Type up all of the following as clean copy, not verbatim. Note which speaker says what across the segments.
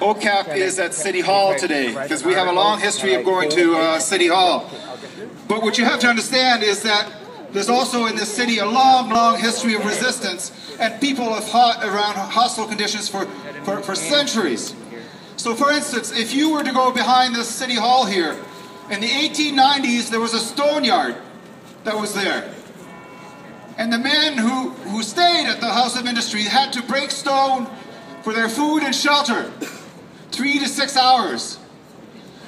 Speaker 1: OCAP is at City Hall today because we have a long history of going to City Hall. But what you have to understand is that there's also in this city a long, long history of resistance, and people have fought around hostile conditions for centuries. So for instance, if you were to go behind this City Hall here, in the 1890s there was a stone yard that was there. And the men who stayed at the House of Industry had to break stone for their food and shelter, 3 to 6 hours.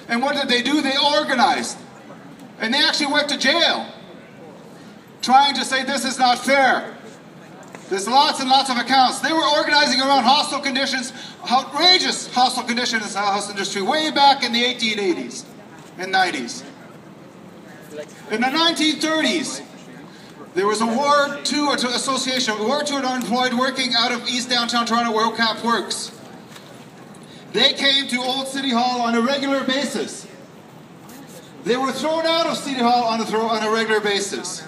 Speaker 1: And what did they do? They organized. And they actually went to jail, trying to say this is not fair. There's lots and lots of accounts. They were organizing around hostile conditions, outrageous hostile conditions in the house industry, way back in the 1880s and 90s. In the 1930s, there was a Ward 2 association, a Ward 2 unemployed working out of East Downtown Toronto where OCAP works. They came to Old City Hall on a regular basis. They were thrown out of City Hall on a regular basis.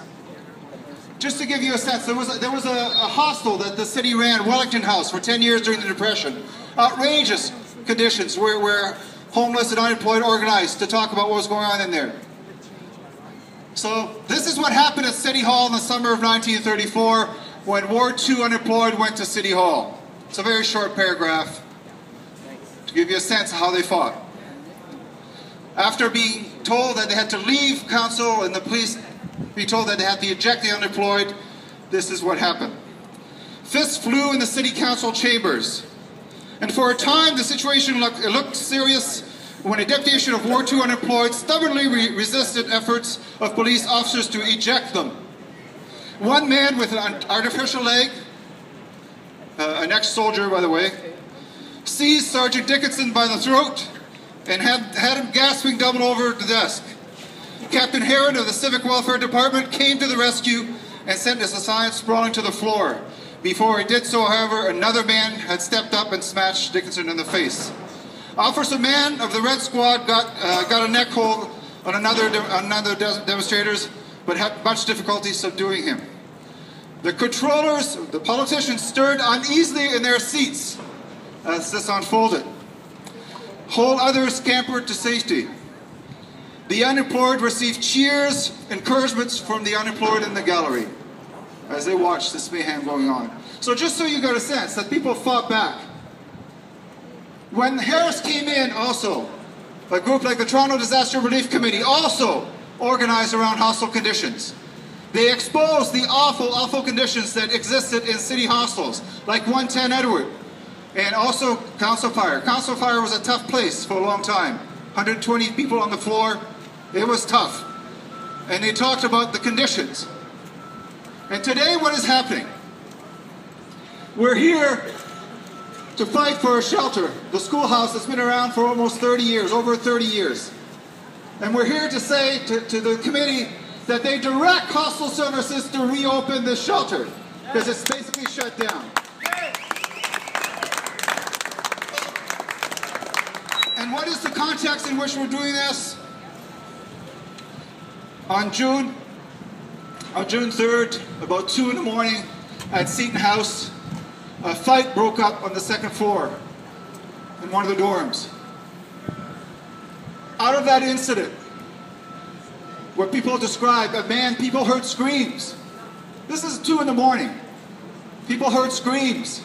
Speaker 1: Just to give you a sense, there was a hostel that the city ran, Wellington House, for 10 years during the Depression. Outrageous conditions where homeless and unemployed organized to talk about what was going on in there. So this is what happened at City Hall in the summer of 1934 when Ward 2 unemployed went to City Hall. It's a very short paragraph to give you a sense of how they fought. After being told that they had to leave council and the police be told that they had to eject the unemployed, this is what happened. Fists flew in the city council chambers. And for a time the situation looked serious when a deputation of Ward 2 unemployed stubbornly resisted efforts of police officers to eject them. One man with an artificial leg, an ex-soldier by the way, seized Sergeant Dickinson by the throat and had him gasping double over the desk. Captain Heron of the Civic Welfare Department came to the rescue and sent his assailant sprawling to the floor. Before he did so, however, another man had stepped up and smashed Dickinson in the face. Officer Mann of the Red Squad got a neck hold on another demonstrators, but had much difficulty subduing him. The controllers, the politicians, stirred uneasily in their seats as this unfolded. Whole others scampered to safety. The unemployed received cheers, encouragements from the unemployed in the gallery as they watched this mayhem going on. So just so you got a sense that people fought back. When Harris came in also, a group like the Toronto Disaster Relief Committee also organized around hostile conditions. They exposed the awful, awful conditions that existed in city hostels, like 110 Edward, and also Council Fire. Council Fire was a tough place for a long time. 120 people on the floor. It was tough. And they talked about the conditions. And today what is happening? We're here to fight for a shelter, the schoolhouse that's been around for almost 30 years, over 30 years. And we're here to say to the committee that they direct hostel services to reopen this shelter, because it's basically shut down. And what is the context in which we're doing this? On June 3rd, about 2 in the morning at Seton House, a fight broke up on the second floor in one of the dorms. Out of that incident, what people described, people heard screams. This is 2 in the morning. People heard screams.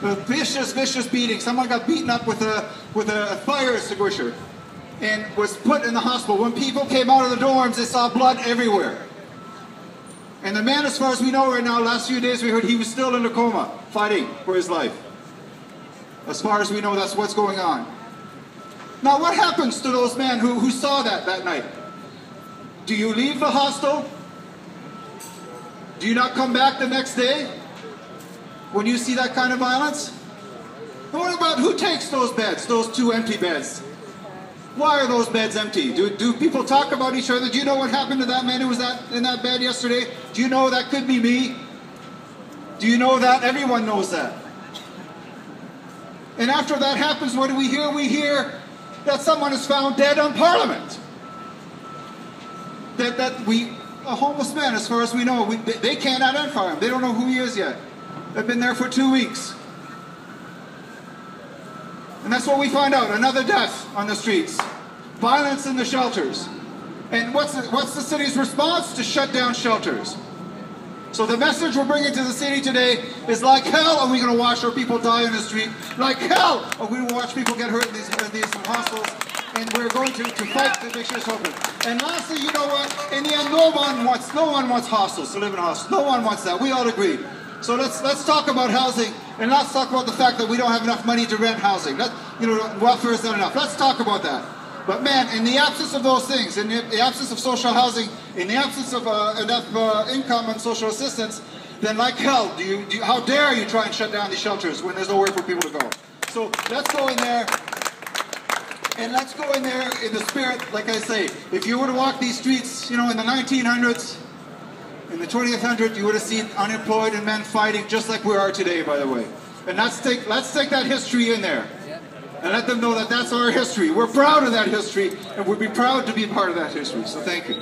Speaker 1: A vicious, vicious beating. Someone got beaten up with a fire extinguisher and was put in the hospital. When people came out of the dorms, they saw blood everywhere. And the man, as far as we know right now, last few days we heard he was still in a coma, fighting for his life. As far as we know, that's what's going on. Now, what happens to those men who saw that night? Do you leave the hostel? Do you not come back the next day when you see that kind of violence? And what about who takes those beds, those 2 empty beds? Why are those beds empty? Do people talk about each other? Do you know what happened to that man who was in that bed yesterday? Do you know that could be me? Do you know that? Everyone knows that. And after that happens, what do we hear? We hear that someone is found dead on Parliament. A homeless man, as far as we know, they can't identify him. They don't know who he is yet. They've been there for 2 weeks. And that's what we find out, another death on the streets. Violence in the shelters. And what's the city's response? To shut down shelters. So the message we're bringing to the city today is, like hell are we going to watch our people die in the street. Like hell are we going to watch people get hurt in these hostels. And we're going to fight to make sure it's open. And lastly, you know what? In the end, no one wants hostels, to live in hostels. No one wants that. We all agree. So let's talk about housing, and let's talk about the fact that we don't have enough money to rent housing. Welfare is not enough. Let's talk about that. But man, in the absence of those things, in the absence of social housing, in the absence of enough income and social assistance, then like hell, how dare you try and shut down these shelters when there's nowhere for people to go? So let's go in there, and let's go in there in the spirit, like I say. If you were to walk these streets, in the 1900s, in the 20th hundred, you would have seen unemployed and men fighting just like we are today, by the way. And let's take that history in there. And let them know that that's our history. We're proud of that history, and we'd be proud to be part of that history. So thank you.